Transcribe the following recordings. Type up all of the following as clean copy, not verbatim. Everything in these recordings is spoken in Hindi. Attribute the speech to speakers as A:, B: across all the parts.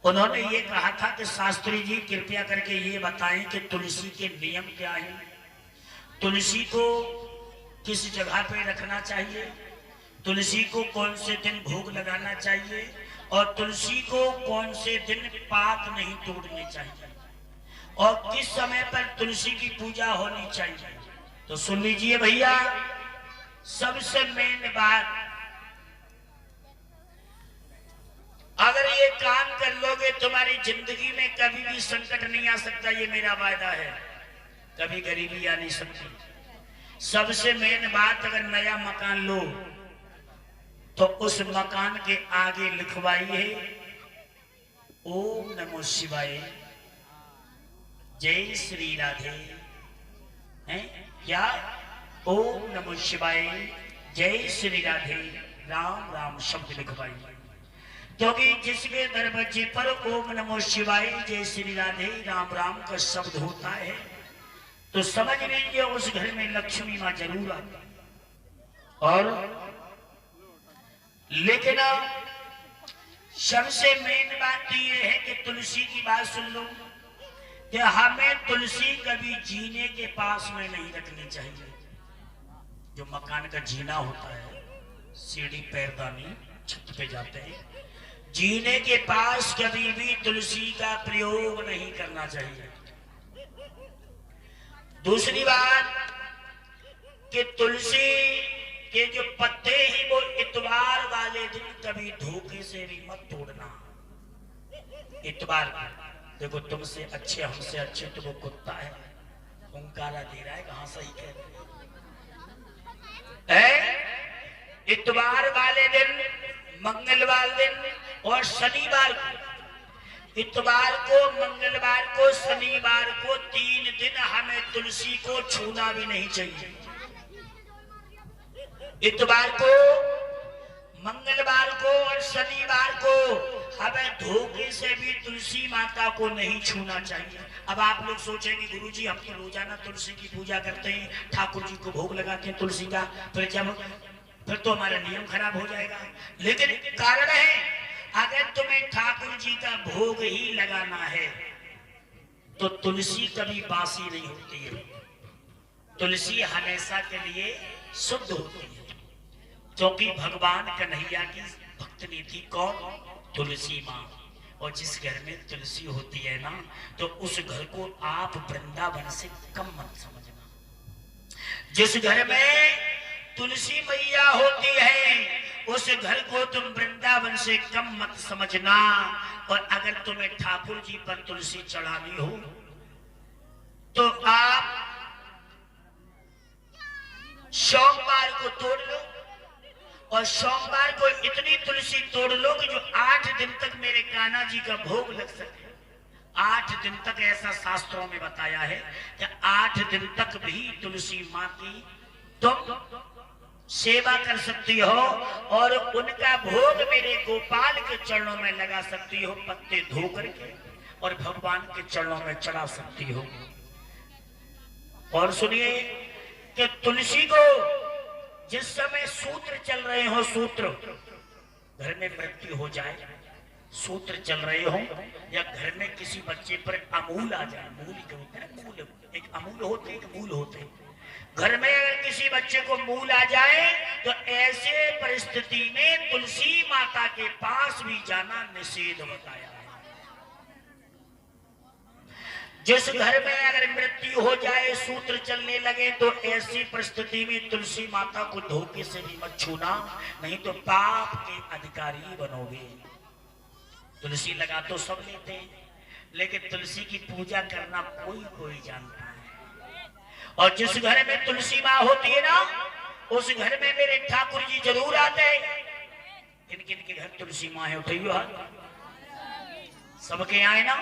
A: उन्होंने ये कहा था कि शास्त्री जी कृपया करके ये बताएं कि तुलसी के नियम क्या है, तुलसी को किस जगह पे रखना चाहिए, तुलसी को कौन से दिन भोग लगाना चाहिए और तुलसी को कौन से दिन पात नहीं तोड़ने चाहिए और किस समय पर तुलसी की पूजा होनी चाहिए। तो सुन लीजिए भैया, सबसे मेन बात, अगर ये काम कर लोगे तुम्हारी जिंदगी में कभी भी संकट नहीं आ सकता, ये मेरा वायदा है। कभी गरीबी आ नहीं सकती। सबसे मेन बात, अगर नया मकान लो तो उस मकान के आगे लिखवाइए ओम नमो शिवाय, जय श्री राधे। हैं क्या? ओम नमो शिवाय, जय श्री राधे, राम राम शब्द लिखवाइए। क्योंकि जिसके दरवाजे पर ओम नमो शिवाय, जय श्री राधे, राम राम का शब्द होता है तो समझ लीजिए उस घर में लक्ष्मी मां जरूर आती। और लेकिन सबसे मेन बात ये है कि तुलसी की बात सुन लो कि हमें तुलसी कभी जीने के पास में नहीं रखनी चाहिए। जो मकान का जीना होता है, सीढ़ी पैरदानी छत पे जाते हैं, जीने के पास कभी भी तुलसी का प्रयोग नहीं करना चाहिए। दूसरी बात कि तुलसी के जो पत्ते ही वो इतवार वाले दिन कभी धोखे से भी मत तोड़ना। इतवार देखो, तुमसे अच्छे हमसे अच्छे तो वो कुत्ता है, हुंकारा दे रहा है, कहां सही कह रहे हैं। इतवार वाले दिन, मंगलवार दिन और शनिवार को, इतवार को, मंगलवार को, शनिवार को 3 दिन हमें तुलसी को छूना भी नहीं चाहिए। इतवार को, मंगलवार को और शनिवार को हमें धोखे से भी तुलसी माता को नहीं छूना चाहिए। अब आप लोग सोचेंगे गुरुजी हम तो रोजाना तुलसी की पूजा करते हैं, ठाकुर जी को भोग लगाते हैं तुलसी का, फिर तो हमारा नियम खराब हो जाएगा। लेकिन कारण है, अगर तुम्हें ठाकुर जी का भोग ही लगाना है तो तुलसी कभी बासी नहीं होती है, तुलसी हमेशा के लिए शुद्ध होती है। क्योंकि भगवान कन्हैया की भक्तनी थी कौन? तुलसी माँ। और जिस घर में तुलसी होती है ना, तो उस घर को आप वृंदावन से कम मत समझना। जिस घर में तुलसी मैया होती है उस घर को तुम वृंदावन से कम मत समझना। और अगर तुम्हें ठाकुर जी पर तुलसी चढ़ानी हो तो आप सोमवार को तोड़ लो और सोमवार को इतनी तुलसी तोड़ लो कि जो 8 दिन तक मेरे कान्हा जी का भोग लग सके। 8 दिन तक, ऐसा शास्त्रों में बताया है कि 8 दिन तक भी तुलसी माँ की तुम सेवा कर सकती हो और उनका भोग मेरे गोपाल के चरणों में लगा सकती हो, पत्ते धो करके, और भगवान के चरणों में चढ़ा सकती हो। और सुनिए कि तुलसी को जिस समय सूत्र चल रहे हो, सूत्र, घर में मृत्यु हो जाए, सूत्र चल रहे हो, या घर में किसी बच्चे पर अमूल आ जाए, मूल क्या होता है? मूल, एक अमूल होते हैं, एक मूल होते हैं। घर में अगर किसी बच्चे को मूल आ जाए तो ऐसे परिस्थिति में तुलसी माता के पास भी जाना निषेध बताया है। जिस घर में अगर मृत्यु हो जाए, सूत्र चलने लगे, तो ऐसी परिस्थिति में तुलसी माता को धोखे से भी मत छूना, नहीं तो पाप के अधिकारी बनोगे। तुलसी लगा तो सब लेते हैं, लेकिन तुलसी की पूजा करना कोई कोई जानता है। और जिस घर में तुलसी माँ होती है ना, उस घर में मेरे ठाकुर जी जरूर आते हैं। किन किन के घर तुलसी माँ है? उठाइयो हाथ। सबके आए ना,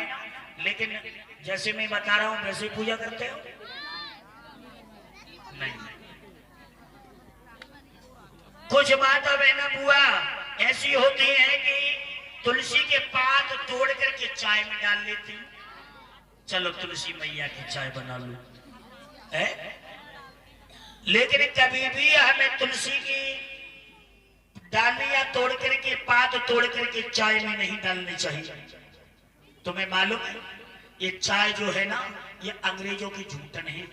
A: लेकिन जैसे मैं बता रहा हूं वैसे पूजा करते हो? नहीं। कुछ बात अब है ना बुआ ऐसी होती है कि तुलसी के पात तोड़ करके चाय में डाल लेती। चलो तुलसी मैया की चाय बना लो, है? लेकिन कभी भी हमें तुलसी की डालियां तोड़ करके, पात तोड़ करके चाय में नहीं डालनी चाहिए। तुम्हें मालूम है ये चाय जो है ना, ये अंग्रेजों की जूठन है।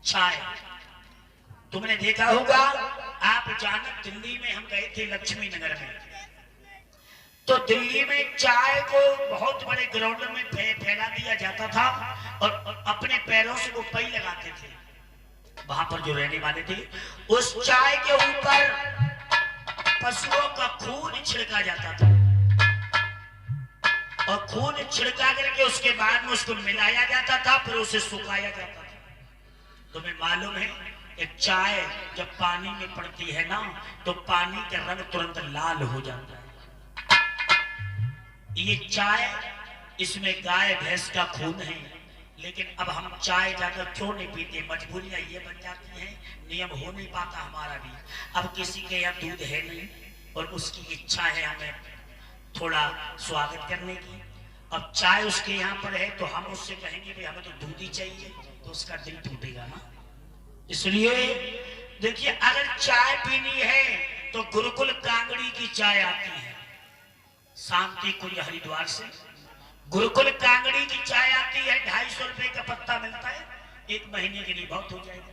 A: चाय तुमने देखा होगा, आप जाने दिल्ली में हम गए थे लक्ष्मी नगर में, तो दिल्ली में चाय को बहुत बड़े ग्राउंड में फैला दिया जाता था और अपने पैरों से वो पई लगाते थे। वहां पर जो रहने वाले थे, उस चाय के ऊपर पशुओं का खून छिड़का जाता था और खून छिड़का करके उसके बाद में उसको मिलाया जाता था, फिर उसे सुखाया जाता था। तुम्हें मालूम है एक चाय जब पानी में पड़ती है ना, तो पानी का रंग तुरंत लाल हो जाता है। ये चाय, इसमें गाय भैंस का खून है, लेकिन अब हम चाय ज्यादा क्यों नहीं पीते? मजबूरियां ये बन जाती हैं, नियम हो नहीं पाता हमारा भी। अब किसी के यहाँ दूध है नहीं और उसकी इच्छा है हमें थोड़ा स्वागत करने की, अब चाय उसके यहाँ पर है तो हम उससे कहेंगे भाई हमें तो दूध ही चाहिए, तो उसका दिल टूटेगा ना। इसलिए देखिए, अगर चाय पीनी है तो गुरुकुल कांगड़ी की चाय आती है, शांति कुंज हरिद्वार से गुरुकुल कांगड़ी की चाय आती है। 250 रुपए का पत्ता मिलता है, 1 महीने के लिए बहुत हो जाएगा,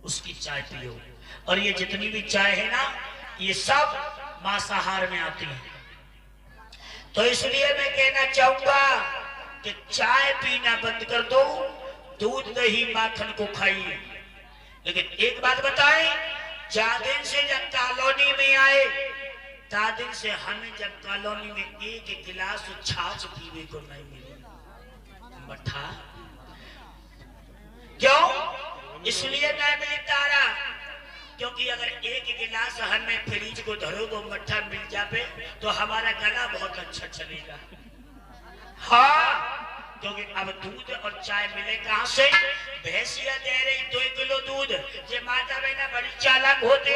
A: उसकी चाय पियो। और ये जितनी भी चाय है ना, ये सब मांसाहार में आती है। तो इसलिए मैं कहना चाहूंगा कि चाय पीना बंद कर दो, दूध दही माखन को खाइए। लेकिन एक बात बताएं, जादिन से जब कॉलोनी में आए, तादिन से हमें जब कॉलोनी में एक गिलास छाछ पीने को नहीं मिली। मठा क्यों? इसलिए नहीं मिली तारा, क्योंकि अगर एक गिलास हमें फ्रिज को धरो वो मट्ठा मिल जाए तो हमारा गला बहुत अच्छा चलेगा। हाँ, क्योंकि अब दूध और चाय मिले कहां से? भैंसिया दे रही 2 किलो दूध, जे माता बहना बड़ी चालाक होते,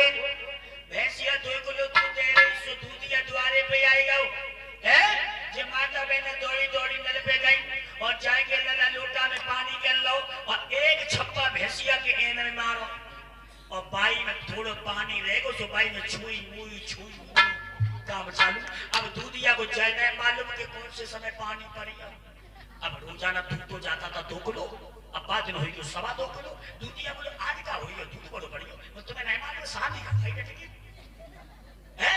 A: भैंसिया 2 किलो दूध दे रही, सो दूधिया द्वारे पे आएगा है, जे माता बहना दौड़ी दौड़ी नल पे गई और जाके लला लोटा में पानी कर लो और एक छप्पा भैंसिया के एन में मारो और बाई में थोड़ा पानी रहेगा, तो बाई में छुई मुई काम चालू। अब दूधिया को जय नहीं मालूम कि कौन से समय पानी पड़ी। अब रोजाना दूध तो जाता था 2 किलो, अब बाद दिन हुई 2.25 किलो। दूधिया बोले आज का हुई दूध बड़ो बढ़िया, तुम्हें नहीं मालूम शादी का खाई बैठेगी है।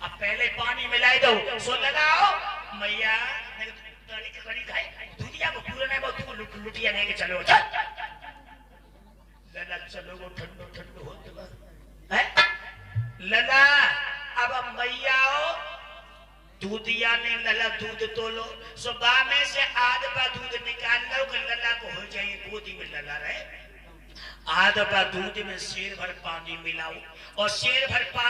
A: अब पहले पानी मिलाई दो, सो लगाओ मैया कड़ी खाए, दूधिया को पूरा नहीं बहुत लुटिया लेके चलो लला, चलो वो ठंडो ठंडो होते है लला। अब मैया दूधिया ने लला दूध तो लो, सुबह में से आधा दूध निकाल लो कि लला को हो जाए गोदी में लला रहे। आधा दूध में शेर भर पानी मिलाओ और शेर भर पानी